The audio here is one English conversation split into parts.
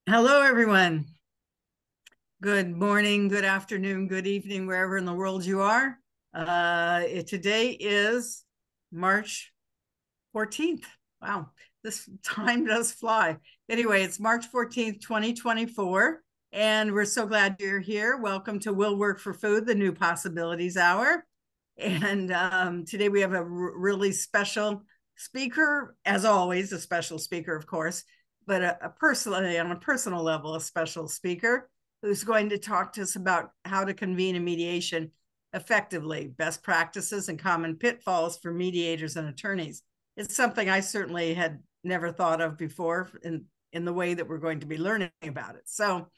Hello, everyone. Good morning, good afternoon, good evening, wherever in the world you are. Today is March 14th. Wow, this time does fly. Anyway, it's March 14th, 2024, and we're so glad you're here. Welcome to Will Work for Food, the New Possibilities Hour. And today we have a really special speaker, as always, a special speaker, of course, but personally, on a personal level, a special speaker who's going to talk to us about how to convene a mediation effectively, best practices and common pitfalls for mediators and attorneys. It's something I certainly had never thought of before in the way that we're going to be learning about it. So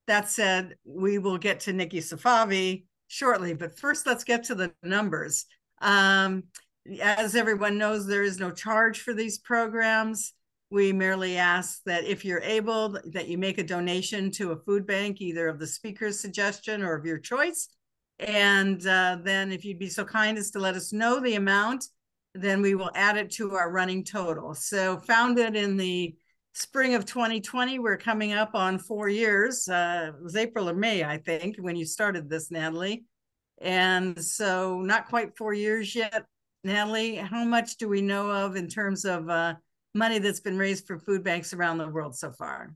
that said, we will get to Nikki Safavi shortly, but first let's get to the numbers. As everyone knows, there is no charge for these programs. We merely ask that if you're able, that you make a donation to a food bank, either of the speaker's suggestion or of your choice. And then if you'd be so kind as to let us know the amount, then we will add it to our running total. So founded in the spring of 2020, we're coming up on 4 years. It was April or May, I think, when you started this, Natalie. And so not quite 4 years yet. Natalie, how much do we know of in terms of money that's been raised for food banks around the world so far?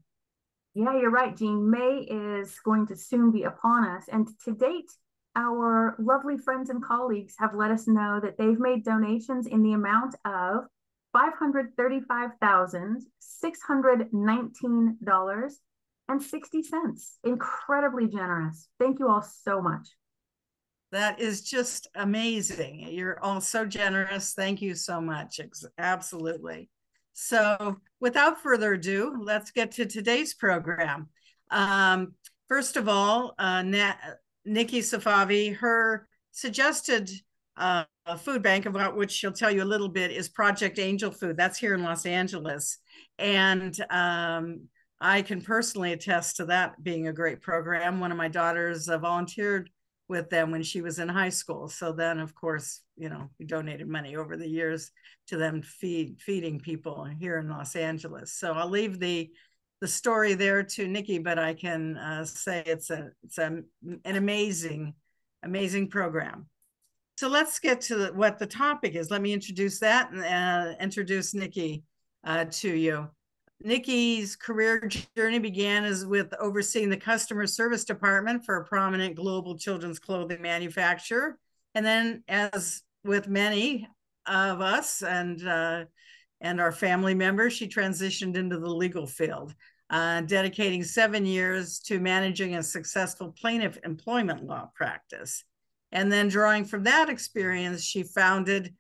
Yeah, you're right, Jean. May is going to soon be upon us. And to date, our lovely friends and colleagues have let us know that they've made donations in the amount of $535,619.60. Incredibly generous. Thank you all so much. That is just amazing. You're all so generous. Thank you so much. Absolutely. So without further ado, let's get to today's program. First of all, Nikki Safavi, her suggested food bank, about which she'll tell you a little bit, is Project Angel Food. That's here in Los Angeles. And I can personally attest to that being a great program. One of my daughters volunteered with them when she was in high school. So then, of course, we donated money over the years to them feeding people here in Los Angeles. So I'll leave the story there to Nikki, but I can say it's an amazing program. So let's get to what the topic is. Let me introduce that and introduce Nikki to you. Nikki's career journey began with overseeing the customer service department for a prominent global children's clothing manufacturer. And then, as with many of us and our family members, she transitioned into the legal field, dedicating 7 years to managing a successful plaintiff employment law practice. And then, drawing from that experience, she founded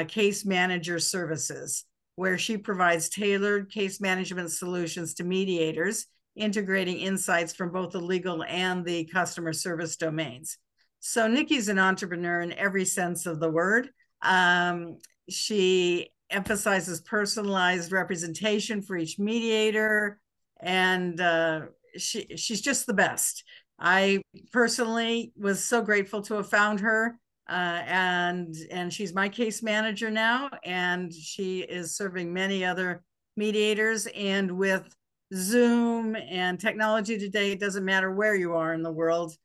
Case Manager Services, where she provides tailored case management solutions to mediators, integrating insights from both the legal and the customer service domains. So Nikki's an entrepreneur in every sense of the word. She emphasizes personalized representation for each mediator, and she's just the best. I personally was so grateful to have found her. And she's my case manager now, and she is serving many other mediators. And with Zoom and technology today, it doesn't matter where you are in the world,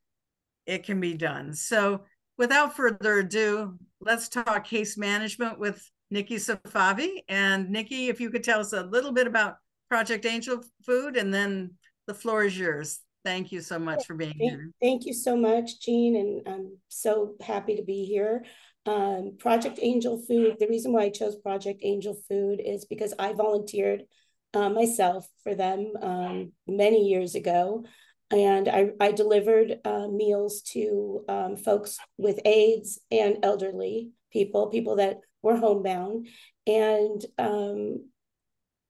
it can be done. So without further ado, let's talk case management with Nikki Safavi. And Nikki, if you could tell us a little bit about Project Angel Food, and then the floor is yours. Thank you so much for being here. Thank you so much, Jean, and I'm so happy to be here. Project Angel Food, the reason why I chose Project Angel Food is because I volunteered myself for them many years ago. And I delivered meals to folks with AIDS and elderly people that were homebound. And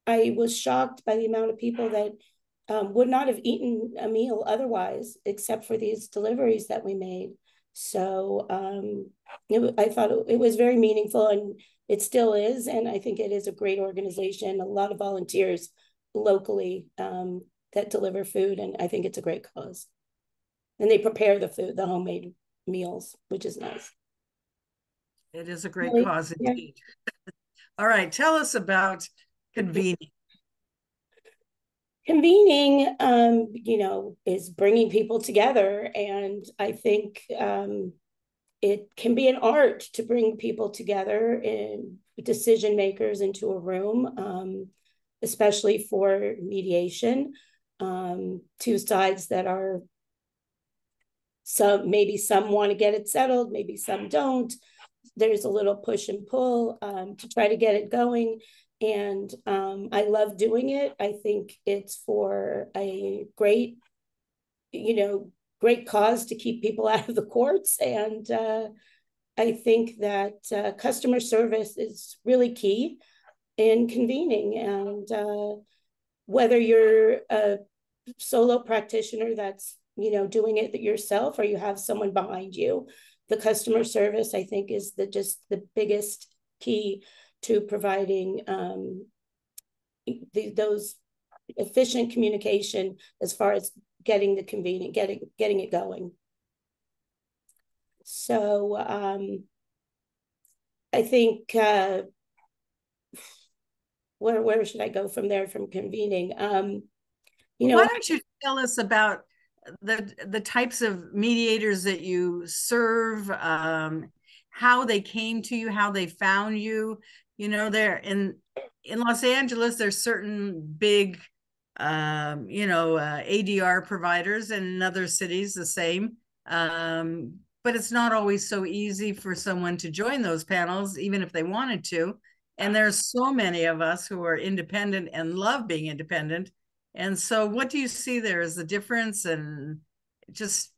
I was shocked by the amount of people that would not have eaten a meal otherwise, except for these deliveries that we made. So I thought it was very meaningful, and it still is. And I think it is a great organization, a lot of volunteers locally that deliver food. And I think it's a great cause. And they prepare the food, the homemade meals, which is nice. It is a great cause indeed. Yeah. All right, tell us about convening. Convening, is bringing people together. And I think it can be an art to bring people together and decision makers into a room, especially for mediation. Two sides that are, maybe some want to get it settled, maybe some don't. There's a little push and pull to try to get it going. And I love doing it. I think it's for a great cause to keep people out of the courts. And I think that customer service is really key in convening. And whether you're a solo practitioner that's, doing it yourself, or you have someone behind you, the customer service, I think, is just the biggest key to providing those efficient communication as far as getting the convening, getting it going. So I think where should I go from there, from convening? Why don't you tell us about the types of mediators that you serve, how they came to you, how they found you. There in Los Angeles, there's certain big ADR providers, and in other cities the same. But it's not always so easy for someone to join those panels, even if they wanted to. And there's so many of us who are independent and love being independent. And so what do you see there as the difference? And just,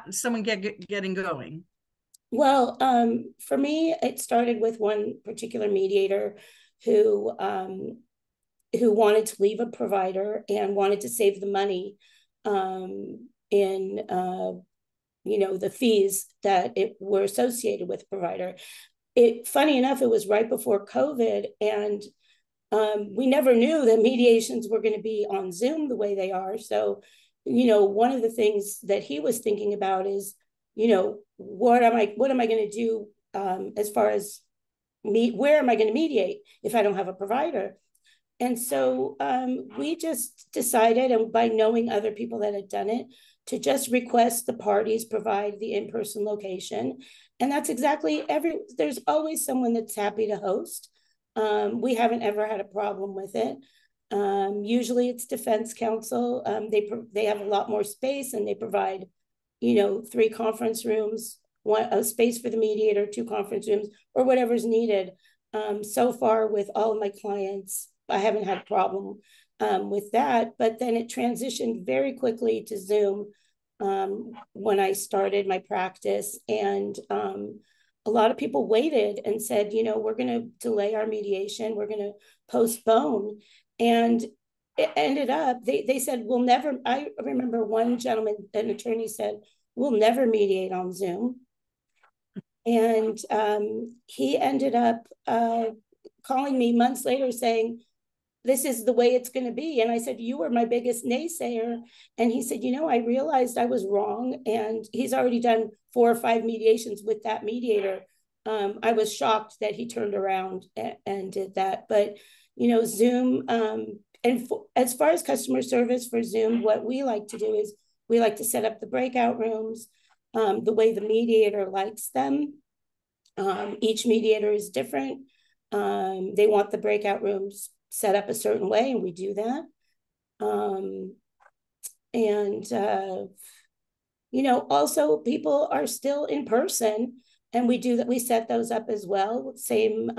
someone getting going? Well, for me, it started with one particular mediator who wanted to leave a provider and wanted to save the money in the fees that were associated with provider. Funny enough, it was right before COVID, and we never knew that mediations were going to be on Zoom the way they are. So, one of the things that he was thinking about is, what am I going to do as far as where am I going to mediate if I don't have a provider? And so we just decided, and by knowing other people that had done it, to just request the parties provide the in-person location. And that's exactly there's always someone that's happy to host. We haven't ever had a problem with it. Usually it's defense counsel. They have a lot more space, and they provide, 3 conference rooms, a space for the mediator, 2 conference rooms, or whatever's needed. So far with all of my clients, I haven't had a problem with that. But then it transitioned very quickly to Zoom when I started my practice. And a lot of people waited and said, we're going to delay our mediation. We're going to postpone. And it ended up, they said, we'll never, I remember one gentleman, an attorney, said, we'll never mediate on Zoom. And he ended up calling me months later saying, this is the way it's going to be. And I said, you were my biggest naysayer. And he said, I realized I was wrong. And he's already done 4 or 5 mediations with that mediator. I was shocked that he turned around and did that. But, Zoom, as far as customer service for Zoom, what we like to do is we like to set up the breakout rooms the way the mediator likes them. Each mediator is different. They want the breakout rooms set up a certain way, and we do that. Also people are still in person, and we do that. We set those up as well. Same,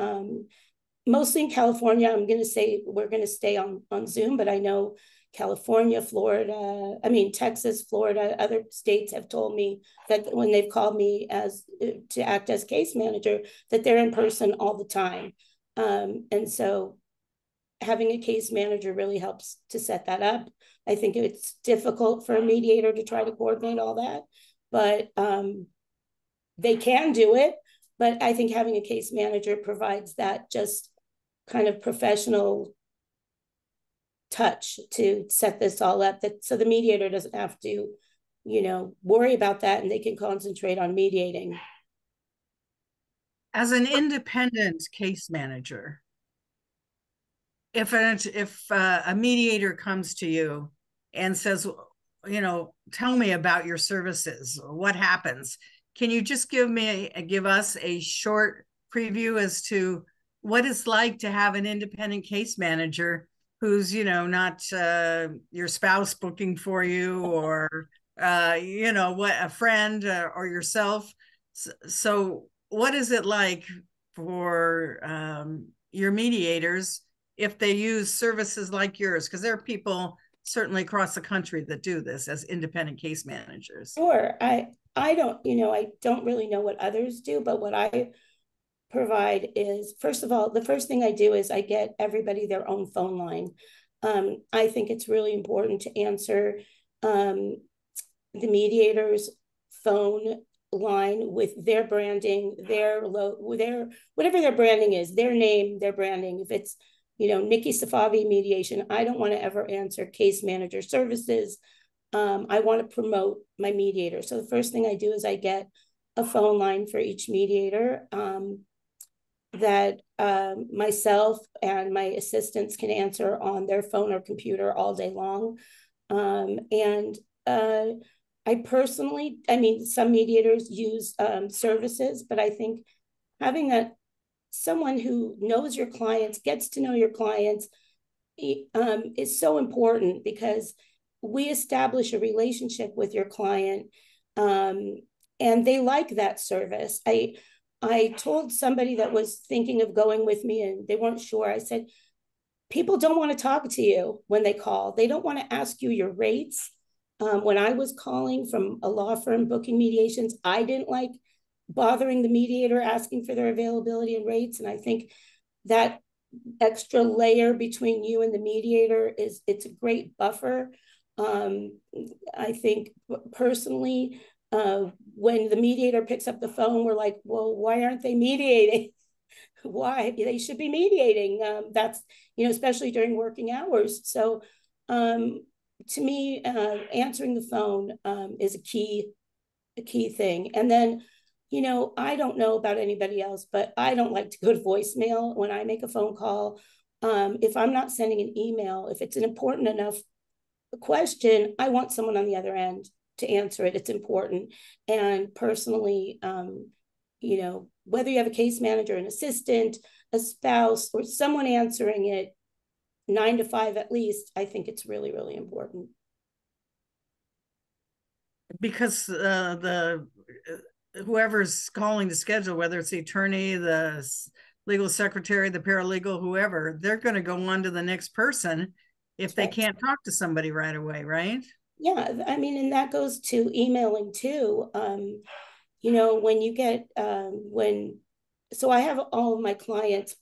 mostly in California. I'm going to say we're going to stay on Zoom, but I know California, Florida, Texas, Florida, other states have told me that when they've called me to act as case manager, that they're in person all the time. And so having a case manager really helps to set that up. I think it's difficult for a mediator to try to coordinate all that, but they can do it. But I think having a case manager provides that just kind of professional touch to set this all up, so the mediator doesn't have to, worry about that, and they can concentrate on mediating. As an independent case manager, if a mediator comes to you and says, tell me about your services, what happens? Can you just give us a short preview as to what it's like to have an independent case manager who's, not your spouse booking for you, or what, a friend, or yourself? So what is it like for your mediators if they use services like yours? Because there are people certainly across the country that do this as independent case managers. Sure. I don't, I don't really know what others do, but what I provide is, first of all, the first thing I do is I get everybody their own phone line. I think it's really important to answer the mediator's phone line with their branding, their whatever their branding is, their name, their branding. If it's, Nikki Safavi Mediation, I don't want to ever answer case manager services. I want to promote my mediator. So the first thing I do is I get a phone line for each mediator that myself and my assistants can answer on their phone or computer all day long. I personally, some mediators use services, but I think having that someone who knows your clients, gets to know your clients, is so important, because we establish a relationship with your client, and they like that service. I told somebody that was thinking of going with me and they weren't sure. I said, people don't want to talk to you when they call. They don't want to ask you your rates. When I was calling from a law firm booking mediations, I didn't like bothering the mediator asking for their availability and rates. And I think that extra layer between you and the mediator it's a great buffer. I think personally, when the mediator picks up the phone, we're like, well, why aren't they mediating? Why? They should be mediating. That's, especially during working hours. So to me, answering the phone is a key thing. And then, I don't know about anybody else, but I don't like to go to voicemail when I make a phone call. If I'm not sending an email, if it's an important enough question, I want someone on the other end to answer it. It's important. And personally, whether you have a case manager, an assistant, a spouse, or someone answering it 9 to 5 at least, I think it's really, really important. Because whoever's calling to schedule, whether it's the attorney, the legal secretary, the paralegal, whoever, they're going to go on to the next person if they can't talk to somebody right away, right? Yeah, and that goes to emailing too. When you get so I have all of my clients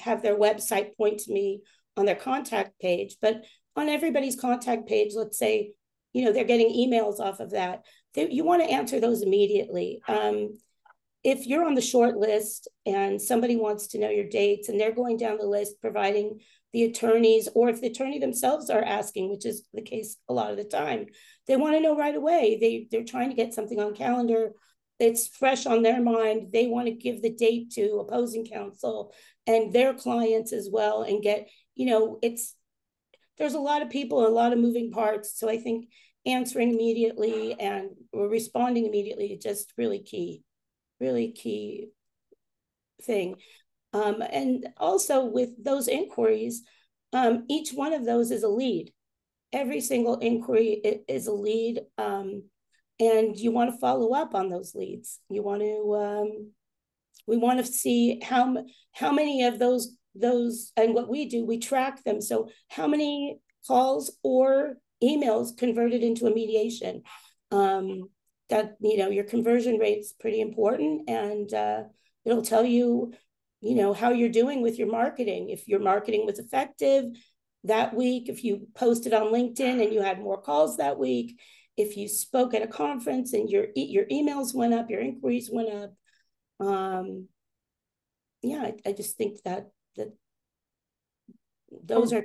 have their website point to me on their contact page, but on everybody's contact page, let's say, they're getting emails off of that. You want to answer those immediately. If you're on the short list and somebody wants to know your dates and they're going down the list providing the attorneys, or if the attorney themselves are asking, which is the case a lot of the time, they want to know right away. They're trying to get something on calendar. It's fresh on their mind. They want to give the date to opposing counsel and their clients as well, and get, there's a lot of people, a lot of moving parts. So I think answering immediately and or responding immediately is just really key thing. And also with those inquiries, each one of those is a lead. Every single inquiry is a lead, and you want to follow up on those leads. You want to, we want to see how many of those, and what we do, we track them. So how many calls or emails converted into a mediation? That, your conversion rate is pretty important, and it'll tell you, how you're doing with your marketing. If your marketing was effective that week, if you posted on LinkedIn and you had more calls that week, if you spoke at a conference and your emails went up, your inquiries went up. I just think that those are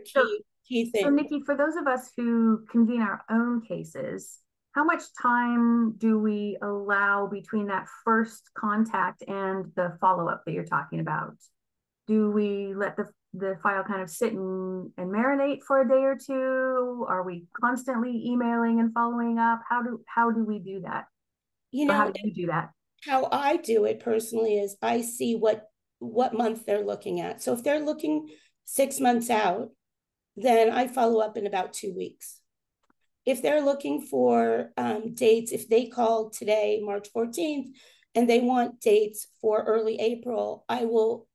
key things. So Nikki, for those of us who convene our own cases, how much time do we allow between that first contact and the follow-up that you're talking about? Do we let the the file kind of sit and marinate for a day or two? Are we constantly emailing and following up? How do we do that? You Or how know, do you do that? how I do it personally is I see what month they're looking at. So if they're looking 6 months out, then I follow up in about 2 weeks. If they're looking for dates, if they call today, March 14th, and they want dates for early April, I will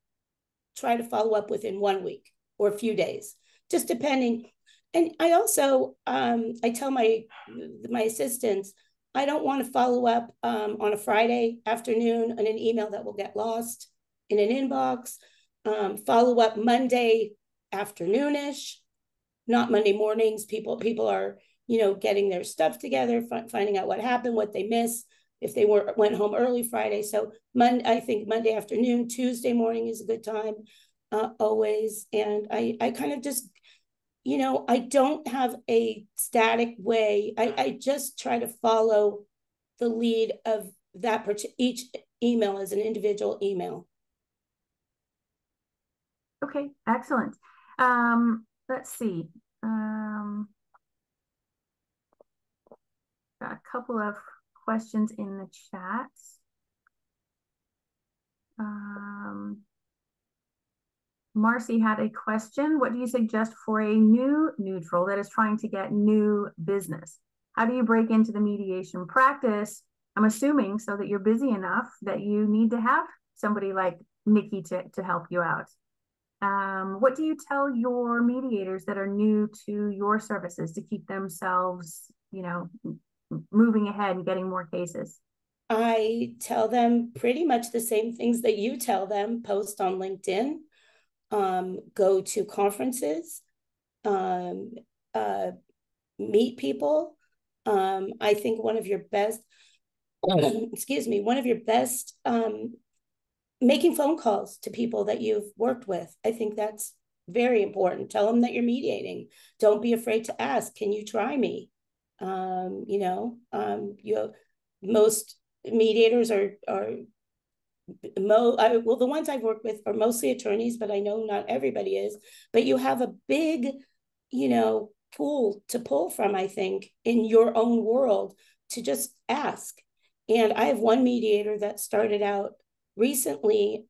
try to follow up within 1 week or a few days, just depending. And I also, I tell my assistants, I don't want to follow up on a Friday afternoon on an email that will get lost in an inbox. Follow up Monday afternoonish, not Monday mornings. People are, getting their stuff together, finding out what happened, what they missed, if they went home early Friday. So I think Monday afternoon, Tuesday morning is a good time, always. And I kind of just, I don't have a static way. I just try to follow the lead of that each email as an individual email. Okay, excellent. Let's see. Got a couple of questions in the chat. Marcy had a question. What do you suggest for a new neutral that is trying to get new business? How do you break into the mediation practice? I'm assuming so that you're busy enough that you need to have somebody like Nikki to help you out. What do you tell your mediators that are new to your services to keep themselves, moving ahead and getting more cases? I tell them pretty much the same things that you tell them. Post on LinkedIn, go to conferences, meet people. I think one of your best, making phone calls to people that you've worked with. I think that's very important. Tell them that you're mediating. Don't be afraid to ask, can you try me? Most mediators are well, the ones I've worked with are mostly attorneys, but I know not everybody is. But you have a big, pool to pull from, I think, in your own world to just ask. And I have one mediator that started out recently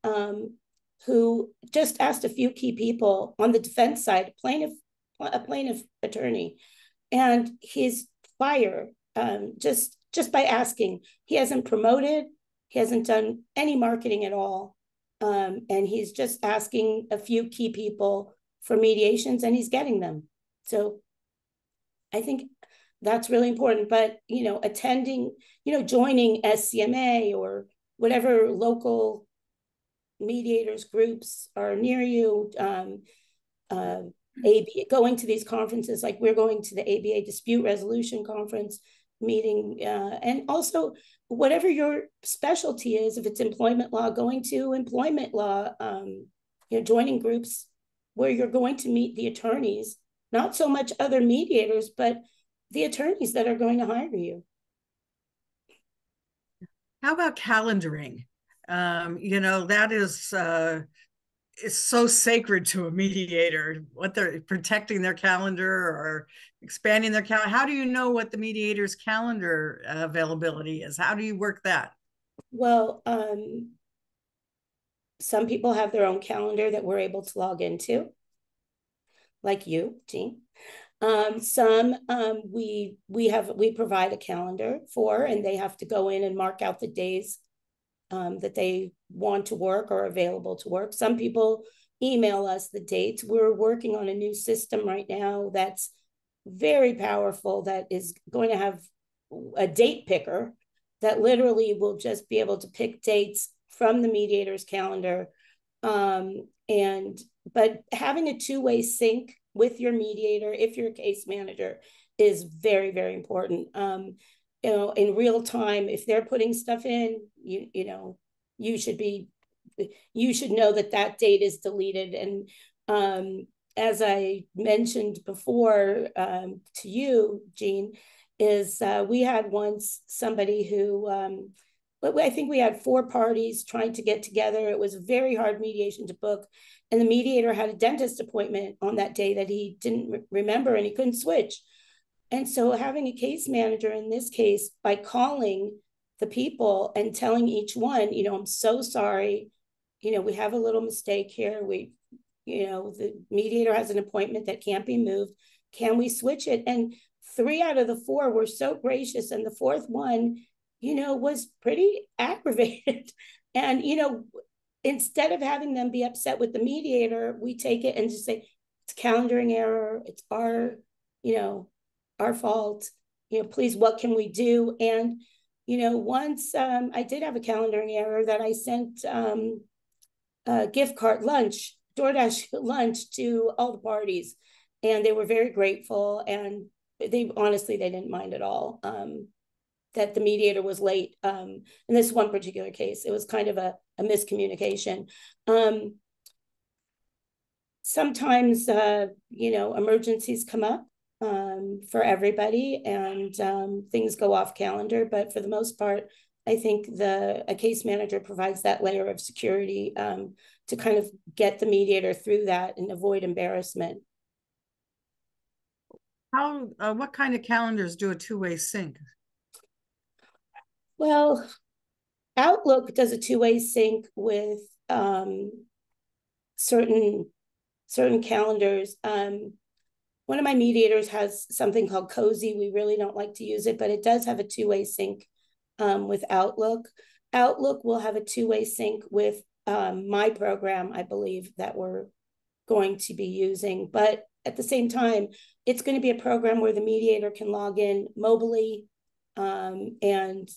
who just asked a few key people on the defense side, a plaintiff attorney, and he's fired just by asking. He hasn't promoted, he hasn't done any marketing at all, and he's just asking a few key people for mediations, and he's getting them. So I think that's really important. But attending, joining SCMA or whatever local mediators groups are near you, going to these conferences, like we're going to the ABA dispute resolution conference meeting, and also whatever your specialty is, if it's employment law, going to employment law, joining groups where you're going to meet the attorneys, not so much other mediators, but the attorneys that are going to hire you. How about calendaring? That is so sacred to a mediator, what they're protecting their calendar or expanding their calendar. How do you know what the mediator's calendar availability is? How do you work that? Well, some people have their own calendar that we're able to log into, like you, Jean. Some we provide a calendar for, and they have to go in and mark out the days that they want to work or available to work. Some people email us the dates. We're working on a new system right now that's very powerful, that is going to have a date picker that literally will just be able to pick dates from the mediator's calendar. But having a two-way sync with your mediator, if you're a case manager, is very, very important. In real time, if they're putting stuff in, you should know that date is deleted. And as I mentioned before to you, Jean, is we had once somebody who, I think we had 4 parties trying to get together. It was a very hard mediation to book. and the mediator had a dentist appointment on that day that he didn't remember and he couldn't switch. And so having a case manager in this case, by calling the people and telling each one, I'm so sorry, we have a little mistake here. The mediator has an appointment that can't be moved. Can we switch it? And 3 out of the 4 were so gracious. And the 4th one, was pretty aggravated. And, instead of having them be upset with the mediator, we take it and just say, it's a calendaring error. It's our fault. Please, what can we do? And, once I did have a calendaring error that I sent a gift card lunch, DoorDash lunch to all the parties. And they were very grateful. And they didn't mind at all that the mediator was late. In this one particular case, it was kind of a miscommunication. Sometimes, emergencies come up for everybody and things go off calendar. But for the most part, I think a case manager provides that layer of security to kind of get the mediator through that and avoid embarrassment. What kind of calendars do a two-way sync? Well, Outlook does a two-way sync with certain calendars. One of my mediators has something called Cozy. We really don't like to use it, but it does have a two-way sync with Outlook. Outlook will have a two-way sync with my program, I believe, that we're going to be using. But at the same time, it's going to be a program where the mediator can log in mobily and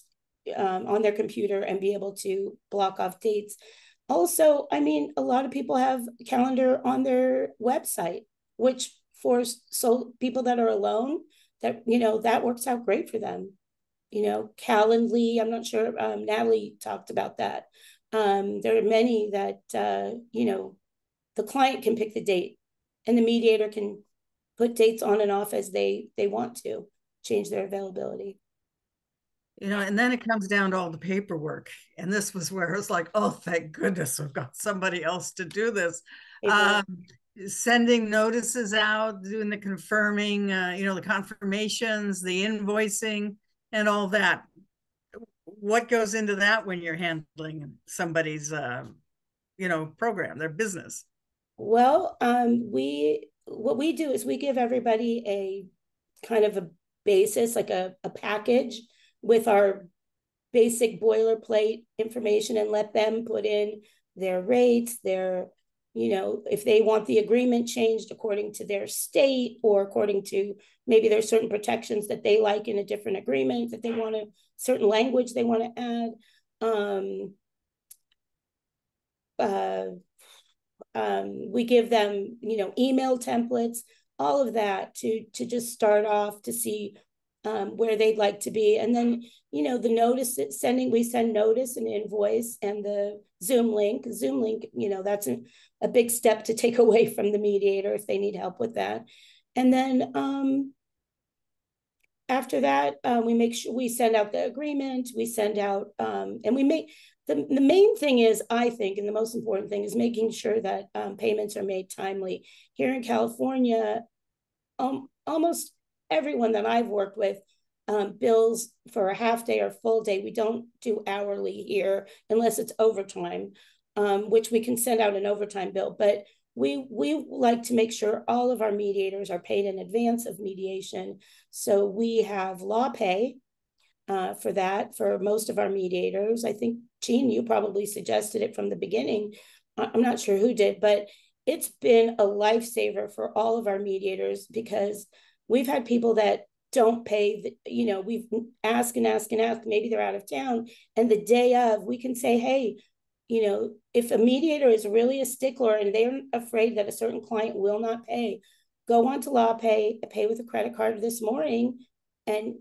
on their computer and be able to block off dates. Also, a lot of people have a calendar on their website, which for people that are alone, that works out great for them. Calendly, I'm not sure, Natalie talked about that. There are many that, the client can pick the date and the mediator can put dates on and off as they want to, change their availability. And then it comes down to all the paperwork. And this was where it was like, oh, thank goodness we've got somebody else to do this. Sending notices out, doing the confirming, the confirmations, the invoicing, and all that. What goes into that when you're handling somebody's, program, their business? Well, what we do is we give everybody a kind of a basis, like a package with our basic boilerplate information, and let them put in their rates, their, if they want the agreement changed according to their state, or according to maybe there's certain protections that they like in a different agreement, that they want certain language they want to add. We give them, email templates, all of that to just start off to see where they'd like to be. And then, the notice we send notice and invoice and the Zoom link, that's a big step to take away from the mediator if they need help with that. And then after that, we make sure we send out the agreement, we send out, and we make, the main thing is, I think, and the most important thing is making sure that payments are made timely. Here in California, almost everyone that I've worked with bills for a half day or full day. We don't do hourly here unless it's overtime, which we can send out an overtime bill. But we like to make sure all of our mediators are paid in advance of mediation. So we have law pay for that for most of our mediators. I think, Jean, you probably suggested it from the beginning. I'm not sure who did, but it's been a lifesaver for all of our mediators, because we've had people that don't pay, we've asked and asked and asked, maybe they're out of town, and the day of, we can say, hey, if a mediator is really a stickler and they're afraid that a certain client will not pay, go on to LawPay, pay with a credit card this morning, and,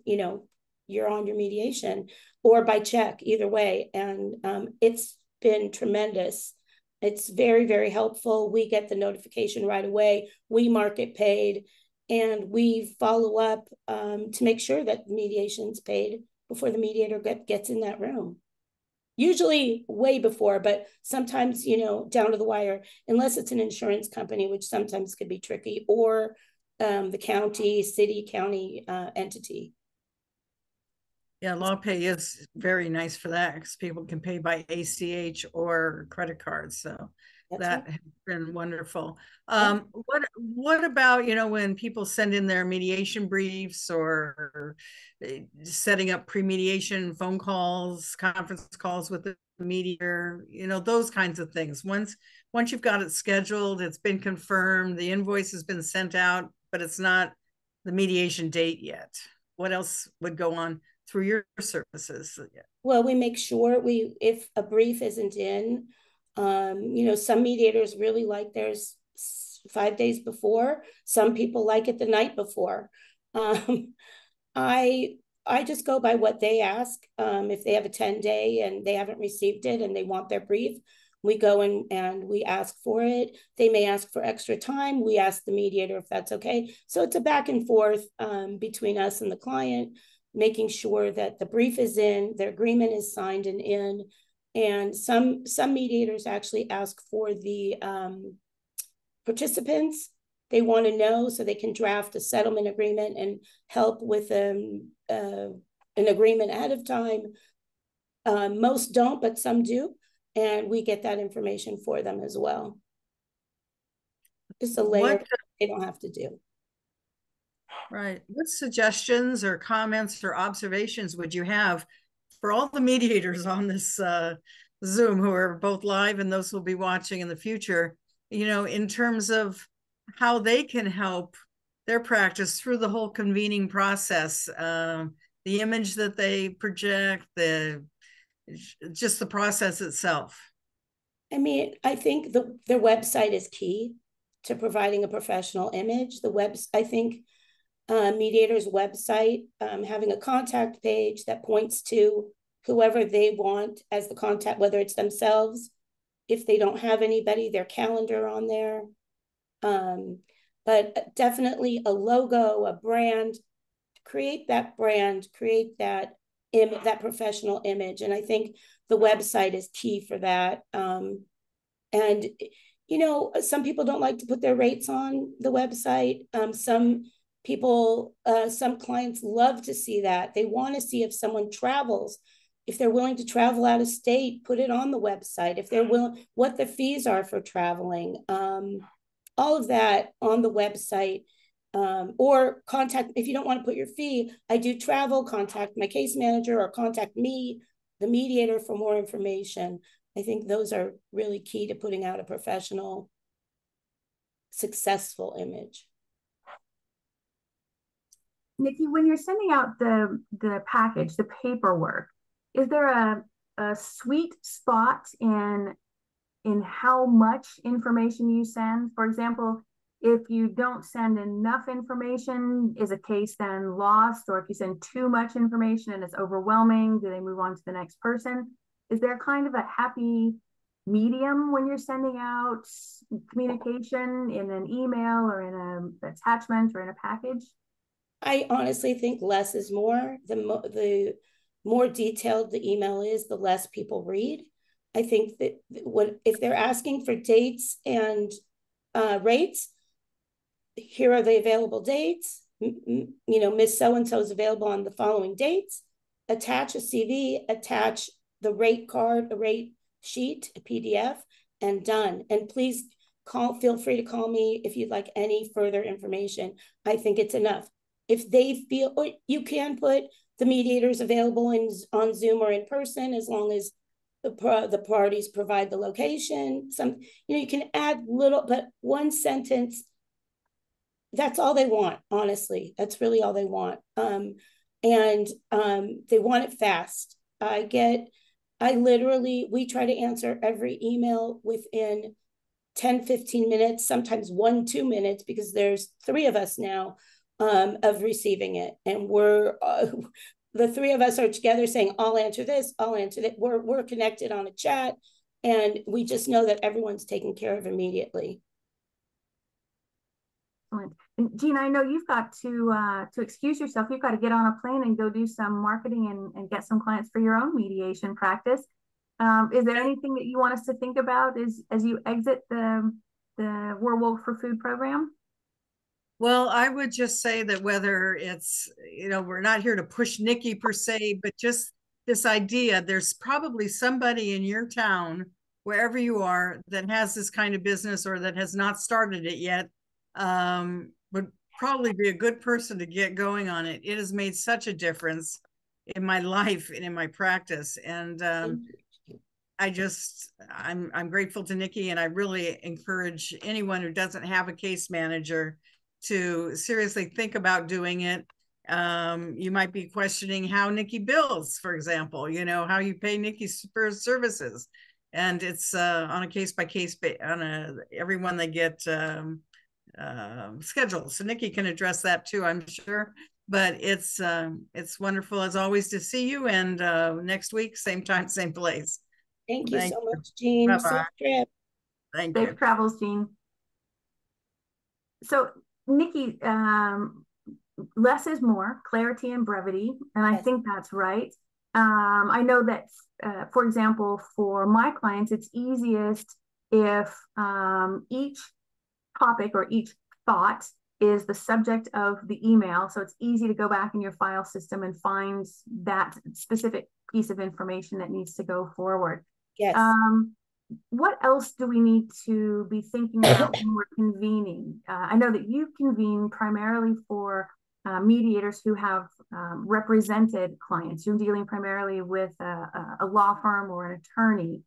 you're on your mediation, or by check, either way. And it's been tremendous. It's very, very helpful. We get the notification right away. We mark it paid, and we follow up to make sure that mediation's paid before the mediator gets in that room. usually way before, but sometimes, you know, down to the wire, unless it's an insurance company, which sometimes could be tricky, or the county entity. Yeah, LawPay is very nice for that because people can pay by ACH or credit cards. So that has been wonderful. What about, you know, when people send in their mediation briefs or setting up pre-mediation phone calls, conference calls with the mediator, you know, those kinds of things. Once you've got it scheduled, it's been confirmed, the invoice has been sent out, but it's not the mediation date yet. What else would go on through your services? Well, we make sure if a brief isn't in, you know, some mediators really like theirs 5 days before. Some people like it the night before. I just go by what they ask. If they have a 10-day and they haven't received it and they want their brief, we go in and we ask for it. They may ask for extra time. We ask the mediator if that's okay. So it's a back and forth between us and the client, making sure that the brief is in, their agreement is signed and in. And some mediators actually ask for the participants. They want to know so they can draft a settlement agreement and help with an agreement ahead of time. Most don't, but some do. And we get that information for them as well. Just a layer they don't have to do. Right. What suggestions or comments or observations would you have for all the mediators on this Zoom who are both live and those who will be watching in the future, you know, in terms of how they can help their practice through the whole convening process, the image that they project, just the process itself? I mean, I think their website is key to providing a professional image. I think mediator's website, having a contact page that points to whoever they want as the contact, whether it's themselves, if they don't have anybody, their calendar on there. But definitely a logo, a brand, create that brand, create that professional image. And I think the website is key for that. And, you know, some people don't like to put their rates on the website. Some clients love to see that. They want to see if someone travels, if they're willing to travel out of state, put it on the website. If they're willing, what the fees are for traveling, all of that on the website. Or contact, if you don't want to put your fee, I do travel, contact my case manager or contact me, the mediator, for more information. I think those are really key to putting out a professional, successful image. Nikki, when you're sending out the package, the paperwork, is there a sweet spot in how much information you send? For example, if you don't send enough information, is a case then lost? Or if you send too much information and it's overwhelming, do they move on to the next person? Is there kind of a happy medium when you're sending out communication in an email or in an attachment or in a package? I honestly think less is more. The more detailed the email is, the less people read. I think that if they're asking for dates and rates, here are the available dates. You know, Miss So-and-so is available on the following dates. Attach a CV, attach the rate card, a rate sheet, a PDF, and done. And please feel free to call me if you'd like any further information. I think it's enough. If they feel, or you can put the mediators available on Zoom or in person, as long as the parties provide the location. You can add little, but one sentence, that's all they want, honestly. That's really all they want. And they want it fast. We try to answer every email within 10, 15 minutes, sometimes 1-2 minutes, because there's 3 of us now of receiving it. And we're, the 3 of us are together saying, I'll answer this, I'll answer that. We're connected on a chat, and we just know that everyone's taken care of immediately. And Jean, I know you've got to excuse yourself. You've got to get on a plane and go do some marketing and get some clients for your own mediation practice. Is there anything that you want us to think about as you exit the Werewolf for Food program? Well, I would just say that whether it's, we're not here to push Nikki per se, but just this idea, there's probably somebody in your town, wherever you are, that has this kind of business or that has not started it yet, would probably be a good person to get going on it. It has made such a difference in my life and in my practice. And I'm grateful to Nikki, and I really encourage anyone who doesn't have a case manager to seriously think about doing it. You might be questioning how Nikki bills, for example, how you pay Nikki for services. And it's on a case-by-case, everyone they get scheduled. So Nikki can address that too, I'm sure. But it's wonderful as always to see you. And next week, same time, same place. Thank you so much, Jean. Bye-bye. Safe trip. Thank you. Safe travels, Jean. So, Nikki, less is more, clarity and brevity, and I think that's right. I know that, for example, for my clients, it's easiest if each topic or each thought is the subject of the email. So it's easy to go back in your file system and find that specific piece of information that needs to go forward. Yes. What else do we need to be thinking about when we're convening? I know that you convene primarily for mediators who have represented clients. You're dealing primarily with a law firm or an attorney.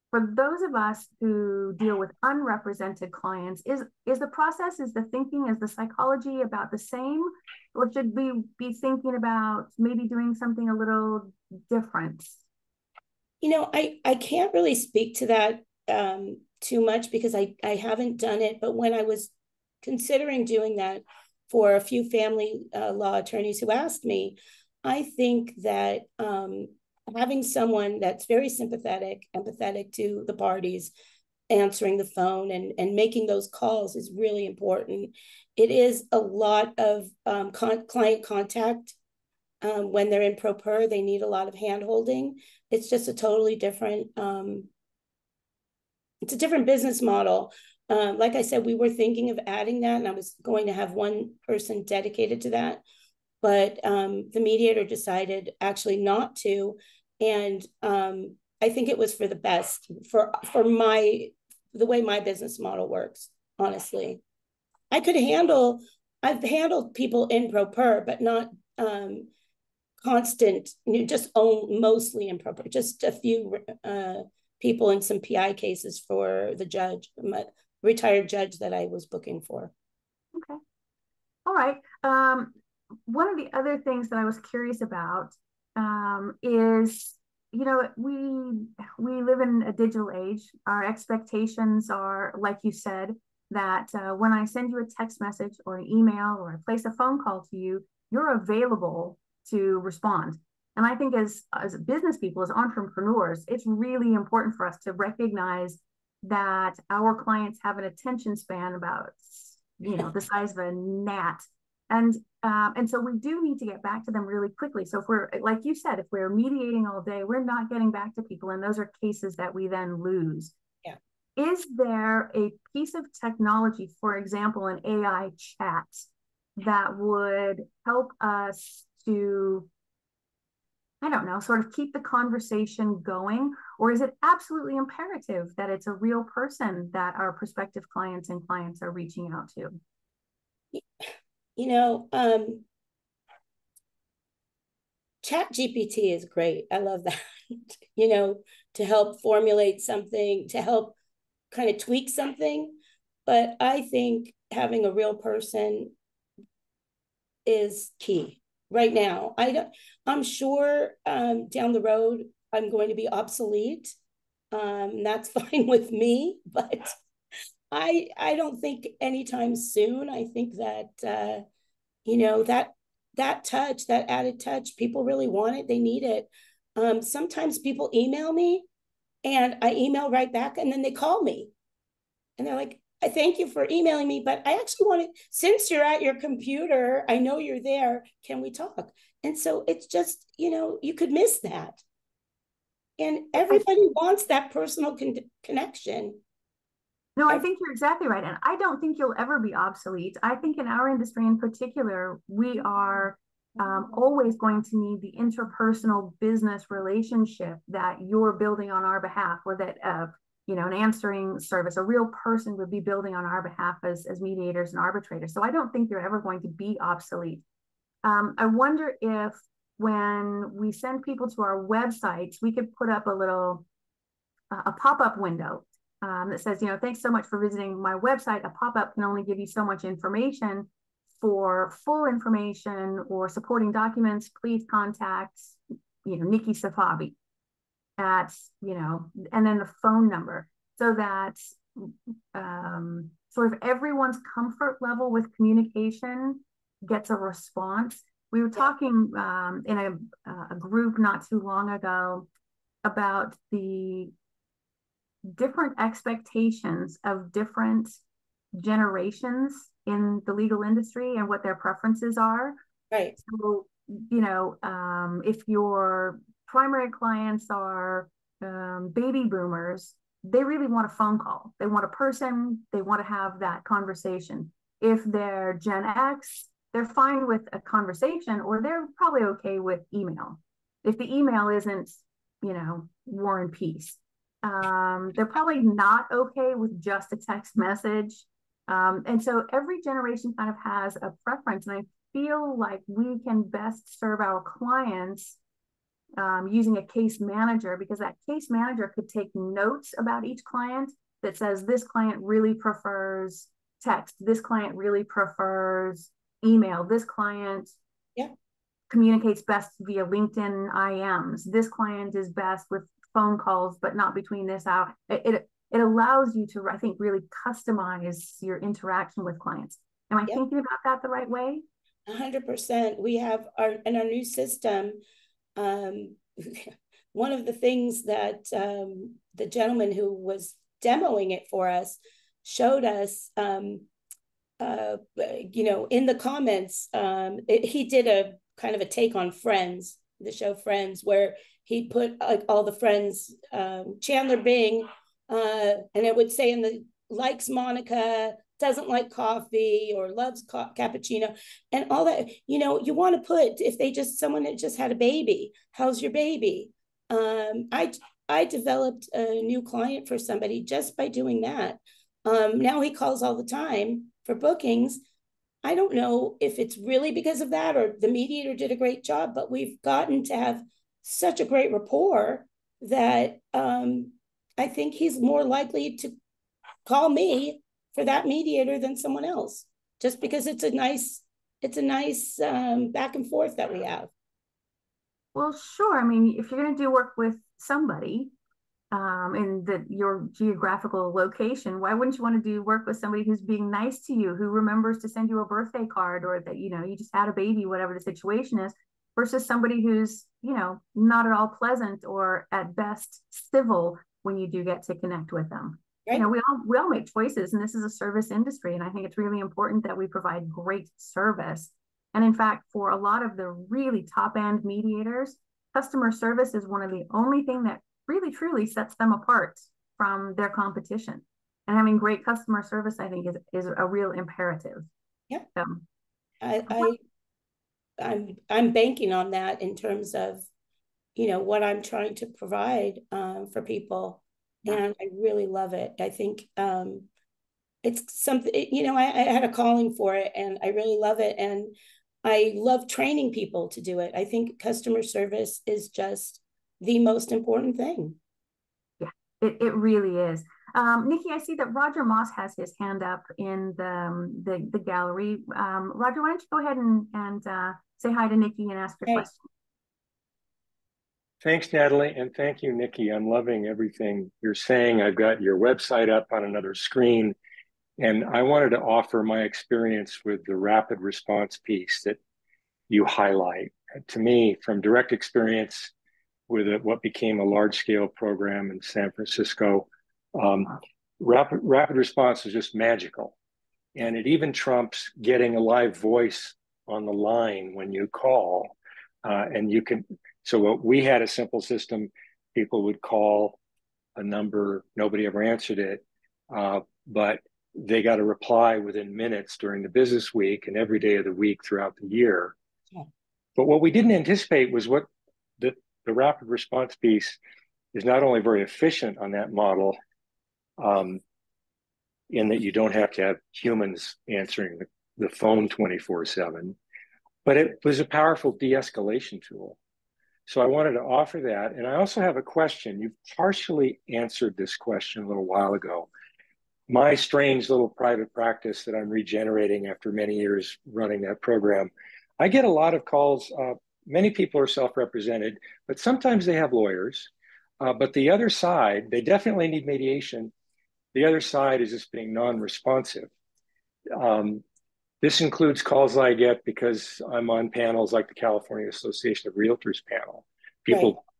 For those of us who deal with unrepresented clients, is the process, is the thinking, is the psychology about the same? Or should we be thinking about maybe doing something a little different? I can't really speak to that too much because I haven't done it. But when I was considering doing that for a few family law attorneys who asked me, I think that having someone that's very sympathetic, empathetic to the parties, answering the phone and making those calls is really important. It is a lot of client contact. When they're in pro per, they need a lot of hand holding. It's just a totally different, it's a different business model. Like I said, we were thinking of adding that, and I was going to have one person dedicated to that. But the mediator decided actually not to. And I think it was for the best for the way my business model works, honestly. I've handled people in pro per, but not constant, just mostly improper, just a few people in some PI cases for the judge, my retired judge that I was booking for. Okay. All right. One of the other things that I was curious about is, we live in a digital age. Our expectations are, like you said, that when I send you a text message or an email or I place a phone call to you, you're available to respond. And I think as business people, as entrepreneurs, it's really important for us to recognize that our clients have an attention span about, the size of a gnat. And so we do need to get back to them really quickly. So if we're, like you said, if we're mediating all day, we're not getting back to people. And those are cases that we then lose. Yeah. Is there a piece of technology, for example, an AI chat, that would help us to, I don't know, sort of keep the conversation going? Or is it absolutely imperative that it's a real person that our prospective clients and clients are reaching out to? Chat GPT is great. I love that, to help formulate something, to help kind of tweak something. But I think having a real person is key right now. I'm sure down the road, I'm going to be obsolete. That's fine with me, but I don't think anytime soon. I think that, that touch, that added touch, people really want it. They need it. Sometimes people email me and I email right back, and then they call me and they're like, I thank you for emailing me, but I actually want to, since you're at your computer, I know you're there, can we talk? And so it's just, you could miss that. And everybody wants that personal connection. No, I think you're exactly right. And I don't think you'll ever be obsolete. I think in our industry in particular, we are always going to need the interpersonal business relationship that you're building on our behalf, or that an answering service, a real person would be building on our behalf as mediators and arbitrators. So I don't think you're ever going to be obsolete. I wonder if when we send people to our websites, we could put up a pop-up window that says, thanks so much for visiting my website. A pop-up can only give you so much information. For full information or supporting documents, please contact, Nikki Safavi at, and then the phone number, so that sort of everyone's comfort level with communication gets a response. We were talking in a group not too long ago about the different expectations of different generations in the legal industry and what their preferences are. Right. So, if your primary clients are baby boomers, they really want a phone call. They want a person. They want to have that conversation. If they're Gen X, they're fine with a conversation, or they're probably okay with email. If the email isn't, War and Peace, they're probably not okay with just a text message. And so every generation kind of has a preference. And I feel like we can best serve our clients using a case manager, because that case manager could take notes about each client that says, this client really prefers text, this client really prefers email, this client communicates best via LinkedIn IMs, this client is best with phone calls, but not between this hour. It allows you to, I think, really customize your interaction with clients. Am I thinking about that the right way? 100%. We have in our new system, one of the things that the gentleman who was demoing it for us showed us, in the comments, he did a kind of a take on Friends, the show Friends, where he put all the friends, Chandler Bing, and it would say in the likes Monica, doesn't like coffee, or loves cappuccino, and all that. You want to put, if someone that just had a baby, how's your baby? I developed a new client for somebody just by doing that. Now he calls all the time for bookings. I don't know if it's really because of that or the mediator did a great job, but we've gotten to have such a great rapport that I think he's more likely to call me for that mediator than someone else, just because it's a nice back and forth that we have. Well, sure. I mean, if you're going to do work with somebody in your geographical location, why wouldn't you want to do work with somebody who's being nice to you, who remembers to send you a birthday card, or that, you just had a baby, whatever the situation is, versus somebody who's, not at all pleasant, or at best civil when you do get to connect with them. Right. We all make choices, and this is a service industry. And I think it's really important that we provide great service. And in fact, for a lot of the really top end mediators, customer service is one of the only thing that really truly sets them apart from their competition. And having great customer service, I think, is a real imperative. Yeah. I'm banking on that in terms of, what I'm trying to provide for people. Yeah. And I really love it. I think it's something, I had a calling for it, and I really love it. And I love training people to do it. I think customer service is just the most important thing. Yeah, it really is. Nikki, I see that Roger Moss has his hand up in the gallery. Roger, why don't you go ahead and say hi to Nikki and ask your question. Thanks, Natalie, and thank you, Nikki. I'm loving everything you're saying. I've got your website up on another screen, and I wanted to offer my experience with the rapid response piece that you highlight. To me, from direct experience with what became a large-scale program in San Francisco, rapid response is just magical. And it even trumps getting a live voice on the line when you call, and you can. So we had a simple system. People would call a number, nobody ever answered it, but they got a reply within minutes during the business week and every day of the week throughout the year. Yeah. But what we didn't anticipate was what the rapid response piece is not only very efficient on that model, in that you don't have to have humans answering the phone 24/7, but it was a powerful de-escalation tool. So I wanted to offer that. And I also have a question. You partially answered this question a little while ago. My strange little private practice that I'm regenerating after many years running that program, I get a lot of calls. Many people are self-represented, but sometimes they have lawyers. But the other side, they definitely need mediation. The other side is just being non-responsive. This includes calls I get because I'm on panels like the California Association of Realtors panel.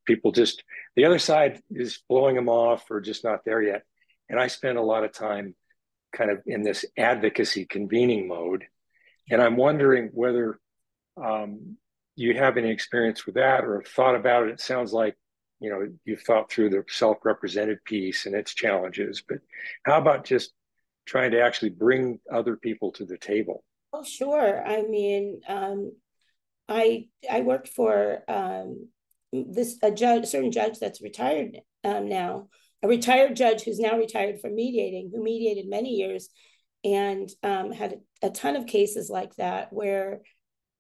People just, the other side is blowing them off or just not there yet. And I spend a lot of time kind of in this advocacy convening mode. And I'm wondering whether you have any experience with that or have thought about it. It sounds like, you know, you've thought through the self-represented piece and its challenges, but how about just trying to actually bring other people to the table? Oh, sure. I mean, I worked for a certain judge that's retired now, a retired judge who's now retired from mediating, who mediated many years, and had a ton of cases like that where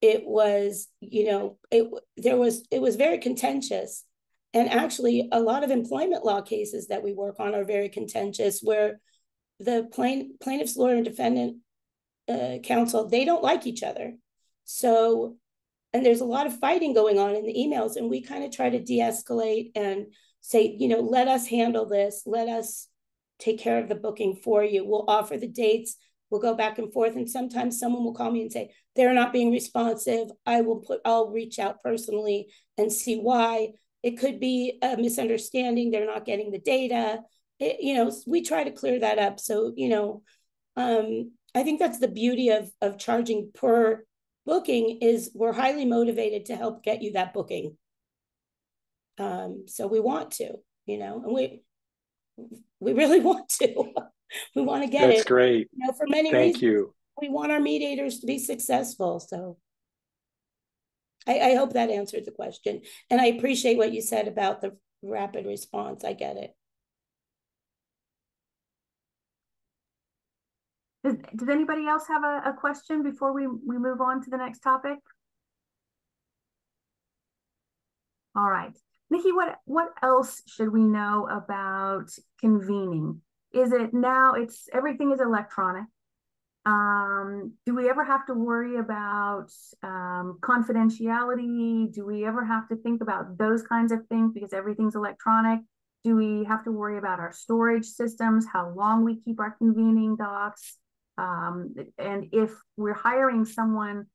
it was, you know, it was very contentious. And actually, a lot of employment law cases that we work on are very contentious, where the plaintiff's lawyer and defendant counsel, they don't like each other. So, and there's a lot of fighting going on in the emails, and we kind of try to de-escalate and say, you know, let us handle this. Let us take care of the booking for you. We'll offer the dates. We'll go back and forth. And sometimes someone will call me and say, they're not being responsive. I'll reach out personally and see why. It could be a misunderstanding. They're not getting the data. You know, we try to clear that up. So, you know, I think that's the beauty of charging per booking, is we're highly motivated to help get you that booking. So we want to, you know, and we really want to. We want to get it. That's great. You know, for many Thank reasons. you. We want our mediators to be successful. So I hope that answered the question. And I appreciate what you said about the rapid response. I get it. Does anybody else have a question before we move on to the next topic? All right. Nikki, what else should we know about convening? Is it now, everything is electronic? Do we ever have to worry about confidentiality? Do we ever have to think about those kinds of things because everything's electronic? Do we have to worry about our storage systems, how long we keep our convening docs? And if we're hiring someone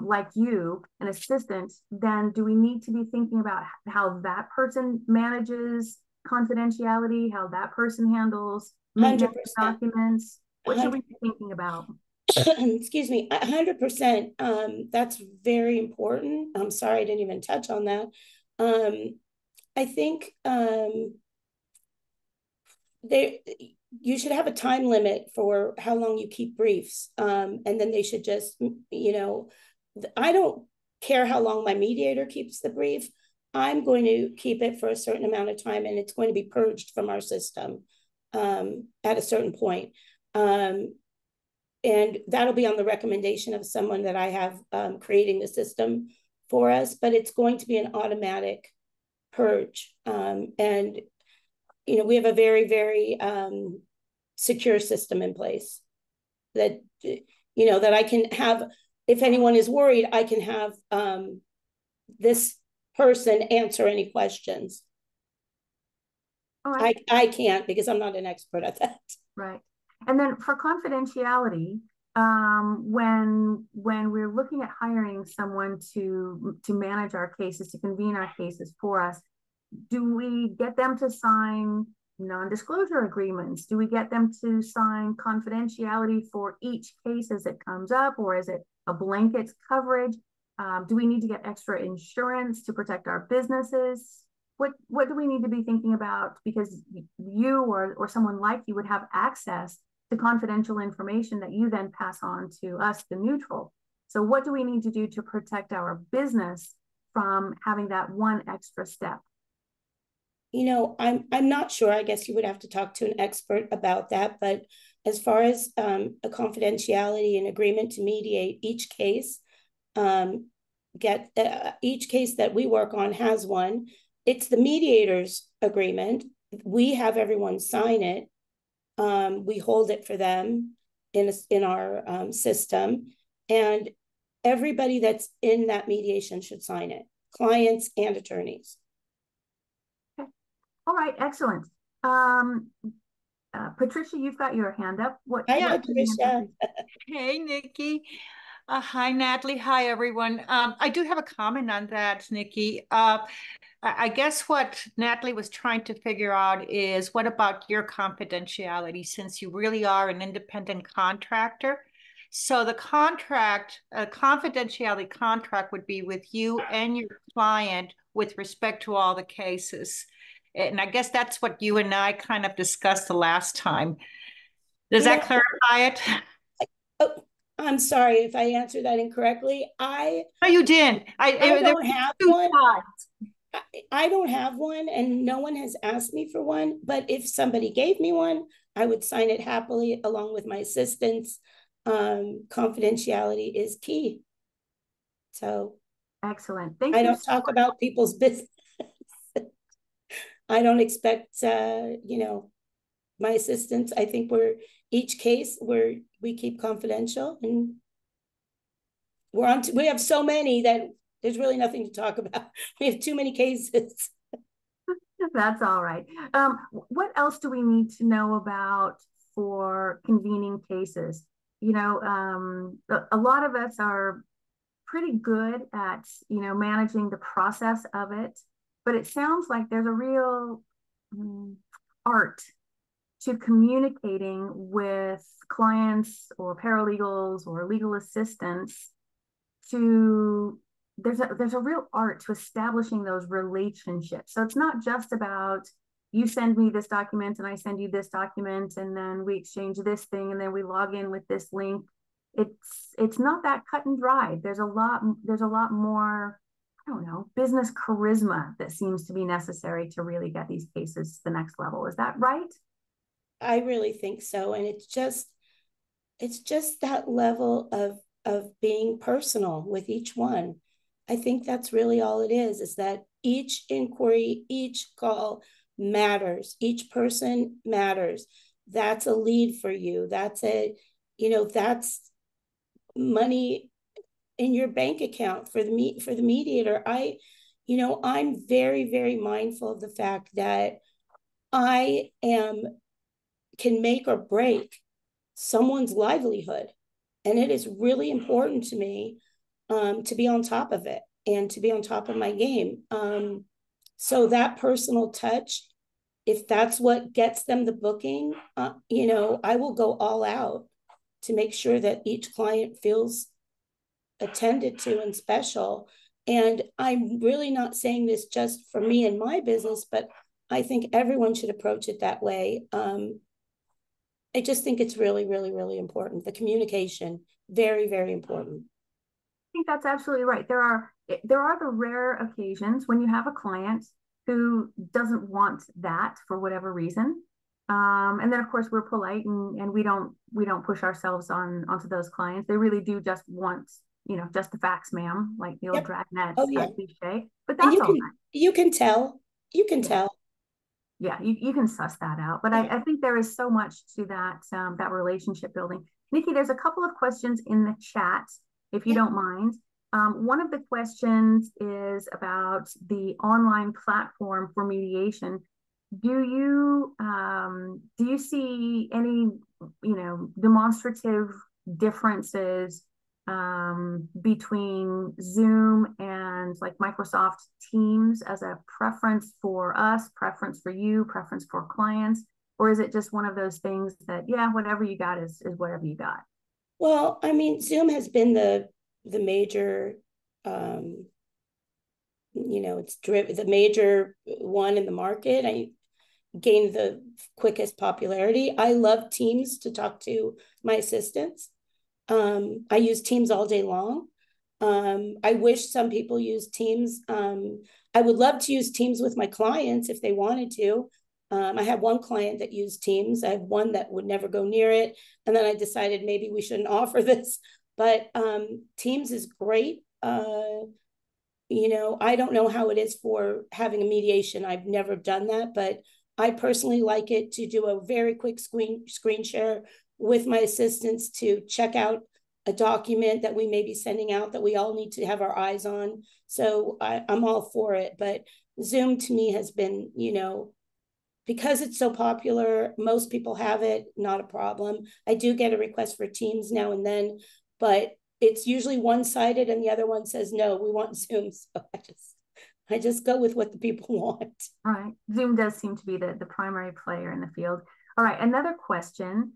like you, an assistant, then do we need to be thinking about how that person manages confidentiality, how that person handles 100% documents? What should we be thinking about? Excuse me, 100%. That's very important. I'm sorry I didn't even touch on that. I think you should have a time limit for how long you keep briefs. And then they should just, you know, I don't care how long my mediator keeps the brief. I'm going to keep it for a certain amount of time, and it's going to be purged from our system at a certain point. And that'll be on the recommendation of someone that I have creating the system for us, but it's going to be an automatic purge. And, you know, we have a very, very secure system in place that, you know, that I can have, if anyone is worried, I can have this person answer any questions. All right. I can't, because I'm not an expert at that. Right. And then for confidentiality, when we're looking at hiring someone to manage our cases, to convene our cases for us, do we get them to sign non-disclosure agreements? Do we get them to sign confidentiality for each case as it comes up, or is it a blanket coverage? Do we need to get extra insurance to protect our businesses? what do we need to be thinking about? Because you or someone like you would have access to confidential information that you then pass on to us, the neutral. So what do we need to do to protect our business from having that one extra step? You know, I'm not sure. I guess you would have to talk to an expert about that. But as far as a confidentiality and agreement to mediate, each case each case that we work on has one. It's the mediators agreement. We have everyone sign it. We hold it for them in our system, and everybody that's in that mediation should sign it, clients and attorneys. Okay. All right, excellent. Patricia, you've got your hand up. Hi, Patricia. Hey, Nikki. Hi, Natalie. Hi, everyone. I do have a comment on that, Nikki. I guess what Natalie was trying to figure out is what about your confidentiality, since you really are an independent contractor? So the confidentiality contract would be with you and your client with respect to all the cases. And I guess that's what you and I kind of discussed the last time. Does that clarify it? Oh, I'm sorry if I answered that incorrectly. No, you didn't. I don't have one. I don't have one, and no one has asked me for one. But if somebody gave me one, I would sign it happily along with my assistants. Confidentiality is key. So excellent. Thank you. I don't talk about people's business. I don't expect, my assistants. I think each case we keep confidential, and we have so many that there's really nothing to talk about. We have too many cases. That's all right. What else do we need to know about for convening cases? You know, a lot of us are pretty good at, managing the process of it, but it sounds like there's a real art to communicating with clients or paralegals or legal assistants. There's a real art to establishing those relationships. So it's not just about you send me this document and I send you this document and then we exchange this thing and then we log in with this link. It's not that cut and dry. There's a lot more, I don't know, business charisma that seems to be necessary to really get these cases to the next level. Is that right? I really think so. And it's just that level of being personal with each one. I think that's really all it is that each inquiry, each call matters. Each person matters. That's a lead for you. That's that's money in your bank account for the mediator. I'm very, very mindful of the fact that I can make or break someone's livelihood. And it is really important to me to be on top of it and to be on top of my game. So that personal touch, if that's what gets them the booking, I will go all out to make sure that each client feels attended to and special. And I'm really not saying this just for me and my business, but I think everyone should approach it that way. I just think it's really, really, really important. The communication, very, very important. I think that's absolutely right. There are the rare occasions when you have a client who doesn't want that for whatever reason. And then of course we're polite and we don't push ourselves onto those clients. They really do just want, just the facts, ma'am, like the old dragnet cliche. But that's all right. You can tell. Yeah, you can suss that out. But I think there is so much to that relationship building. Nikki, there's a couple of questions in the chat, if you don't mind. One of the questions is about the online platform for mediation. Do you see any, demonstrative differences between Zoom and like Microsoft Teams as a preference for us, preference for you, preference for clients? Or is it just one of those things that, whatever you got is whatever you got? Well, I mean, Zoom has been the major it's the major one in the market. I gained the quickest popularity. I love Teams to talk to my assistants. I use Teams all day long. I wish some people use Teams. I would love to use Teams with my clients if they wanted to. I have one client that used Teams. I have one that would never go near it. And then I decided maybe we shouldn't offer this. But Teams is great. I don't know how it is for having a mediation. I've never done that, but I personally like it to do a very quick screen share with my assistants to check out a document that we may be sending out that we all need to have our eyes on. So I'm all for it. But Zoom to me has been, because it's so popular, most people have it, not a problem. I do get a request for Teams now and then, but it's usually one-sided and the other one says, no, we want Zoom. So I just go with what the people want. Right. Zoom does seem to be the primary player in the field. All right. Another question.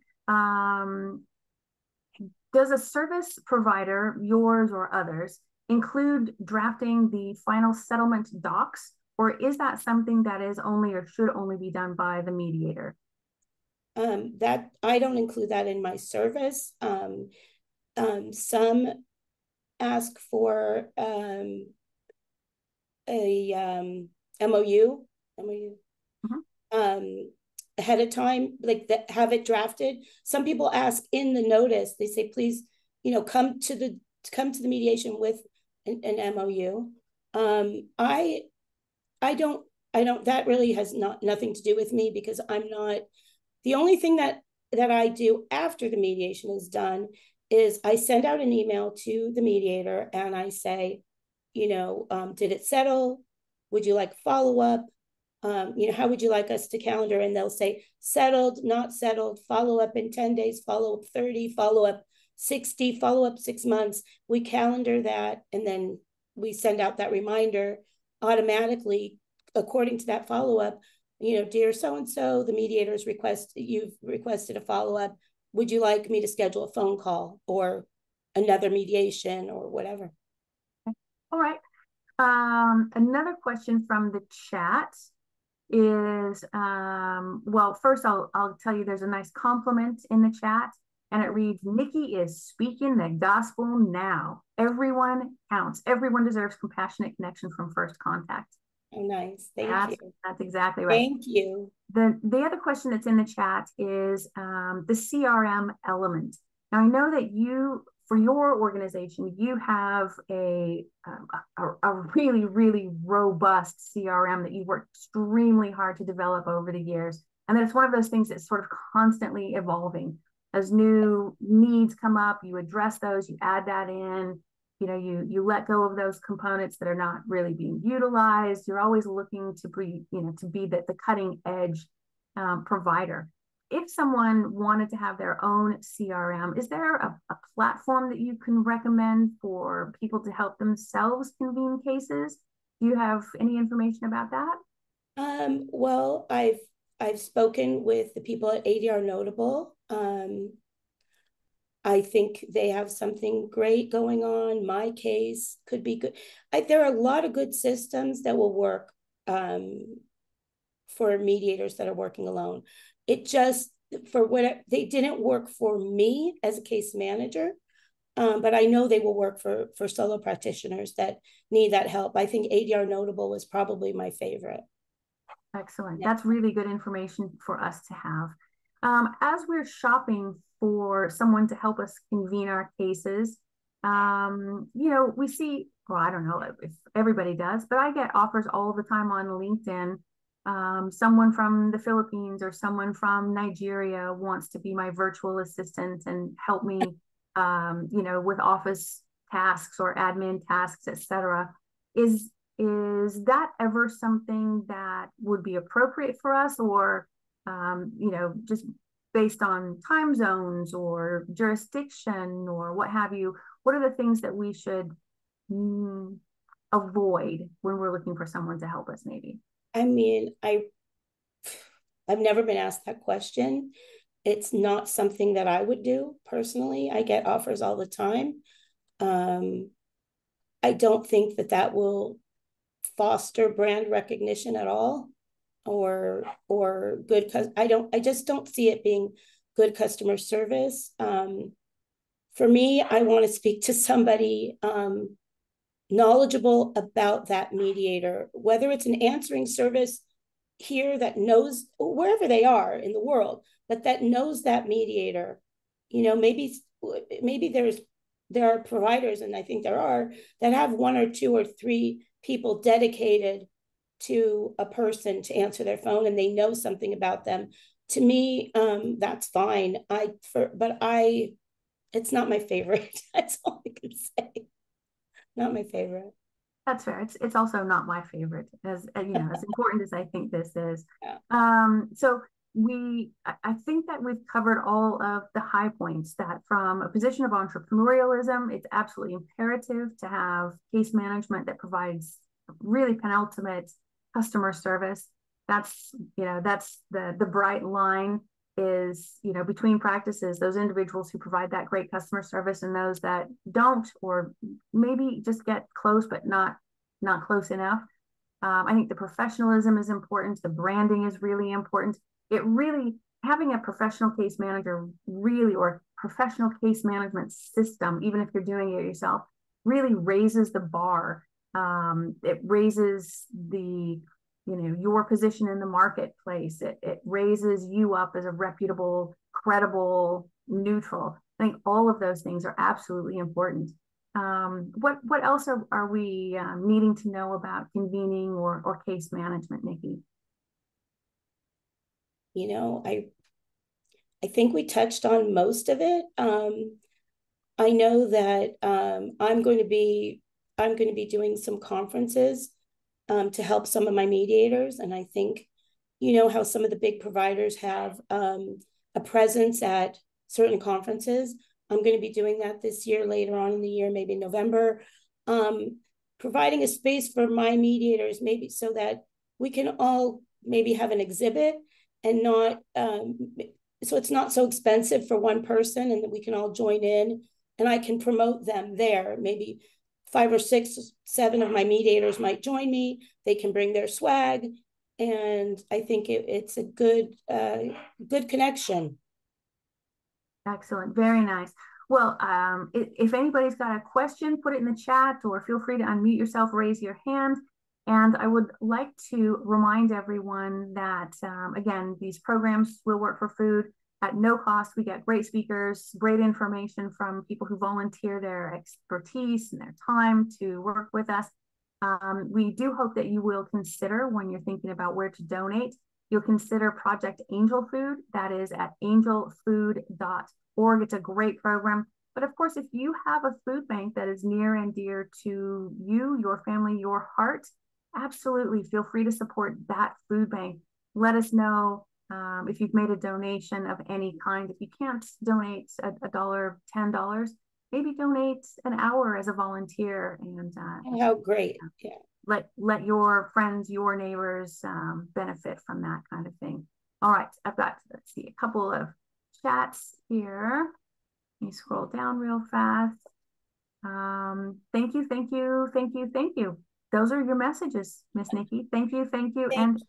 Does a service provider, yours or others, include drafting the final settlement docs, or is that something that is only or should only be done by the mediator? That I don't include that in my service. Some ask for a MOU, ahead of time, like that, have it drafted. Some people ask in the notice, they say, please, come to the mediation with an MOU. I don't, that really has nothing to do with me, because I'm not, the only thing that I do after the mediation is done is I send out an email to the mediator and I say, did it settle? Would you like follow-up? How would you like us to calendar? And they'll say settled, not settled, follow-up in 10 days, follow-up 30, follow-up 60, follow-up 6 months. We calendar that, and then we send out that reminder automatically according to that follow-up. Dear so-and-so, the mediators you've requested a follow-up. Would you like me to schedule a phone call or another mediation or whatever? All right. Another question from the chat is, well, first I'll tell you there's a nice compliment in the chat, and it reads, Nikki is speaking the gospel now. Everyone counts. Everyone deserves compassionate connection from first contact. Oh, nice. Thank you. That's exactly right. Thank you. The other question that's in the chat is the CRM element. Now, I know that for your organization, you have a really, really robust CRM that you've worked extremely hard to develop over the years. And that it's one of those things that's sort of constantly evolving. As new needs come up, you address those, you add that in, you let go of those components that are not really being utilized. You're always looking to be the cutting edge provider. If someone wanted to have their own CRM, is there a platform that you can recommend for people to help themselves convene cases? Do you have any information about that? Well, I've spoken with the people at ADR Notable. I think they have something great going on. My case could be good. There are a lot of good systems that will work for mediators that are working alone. It just, they didn't work for me as a case manager, but I know they will work for solo practitioners that need that help. I think ADR Notable was probably my favorite. Excellent. That's really good information for us to have. As we're shopping for someone to help us convene our cases, we see, well, I don't know if everybody does, but I get offers all the time on LinkedIn. Someone from the Philippines or someone from Nigeria wants to be my virtual assistant and help me, with office tasks or admin tasks, etc. Is that ever something that would be appropriate for us, or, just based on time zones or jurisdiction or what have you? What are the things that we should avoid when we're looking for someone to help us, maybe? I mean, I've never been asked that question. It's not something that I would do personally. I get offers all the time. I don't think that will foster brand recognition at all, or good. I just don't see it being good customer service. For me, I want to speak to somebody knowledgeable about that mediator, whether it's an answering service here that knows wherever they are in the world, but that knows that mediator. You know, maybe there are providers, and I think there are, that have 1 or 2 or 3 people dedicated to a person to answer their phone, and they know something about them. To me, that's fine. It's not my favorite. That's all I can say. Not my favorite. That's fair. It's also not my favorite, as you know, as important as I think this is. Yeah. So I think that we've covered all of the high points, that from a position of entrepreneurialism, it's absolutely imperative to have case management that provides really penultimate customer service. That's the bright line is, between practices, those individuals who provide that great customer service and those that don't, or maybe just get close, but not close enough. I think the professionalism is important. The branding is really important. Having a professional case manager or professional case management system, even if you're doing it yourself, really raises the bar. It raises your position in the marketplace. It raises you up as a reputable, credible, neutral. I think all of those things are absolutely important. What else are we needing to know about convening or case management, Nikki? I think we touched on most of it. I know that I'm going to be doing some conferences to help some of my mediators. And I think, how some of the big providers have a presence at certain conferences. I'm going to be doing that this year, later on in the year, maybe November, providing a space for my mediators, maybe so that we can all maybe have an exhibit and not, so it's not so expensive for one person, and that we can all join in and I can promote them there. Maybe 5 or 6, 7 of my mediators might join me. They can bring their swag. And I think it's a good connection. Excellent. Very nice. Well, if anybody's got a question, put it in the chat, or feel free to unmute yourself, raise your hand. And I would like to remind everyone that, again, these programs will work for food at no cost. We get great speakers, great information from people who volunteer their expertise and their time to work with us. We do hope that you will consider, when you're thinking about where to donate, you'll consider Project Angel Food. That is at angelfood.org. It's a great program. But of course, if you have a food bank that is near and dear to you, your family, your heart, absolutely feel free to support that food bank. Let us know if you've made a donation of any kind. If you can't donate $1, $10, maybe donate an hour as a volunteer. And how great. Yeah. Let your friends, your neighbors benefit from that kind of thing. All right, I've got, let's see, a couple of chats here. Let me scroll down real fast. Thank you. Those are your messages, Miss Nikki. Thank you, and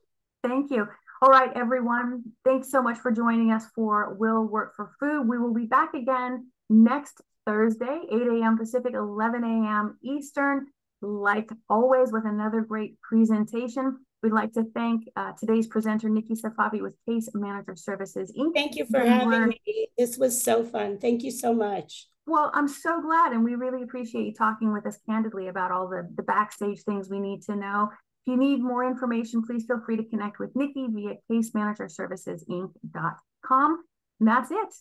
thank you. All right, everyone. Thanks so much for joining us for Will Work for Food. We will be back again next Thursday, 8 a.m. Pacific, 11 a.m. Eastern, like always, with another great presentation. We'd like to thank today's presenter, Nikki Safavi with Case Manager Services, Inc. Thank you for having me. This was so fun. Thank you so much. Well, I'm so glad, and we really appreciate you talking with us candidly about all the backstage things we need to know. If you need more information, please feel free to connect with Nikki via casemanagerservicesinc.com. And that's it.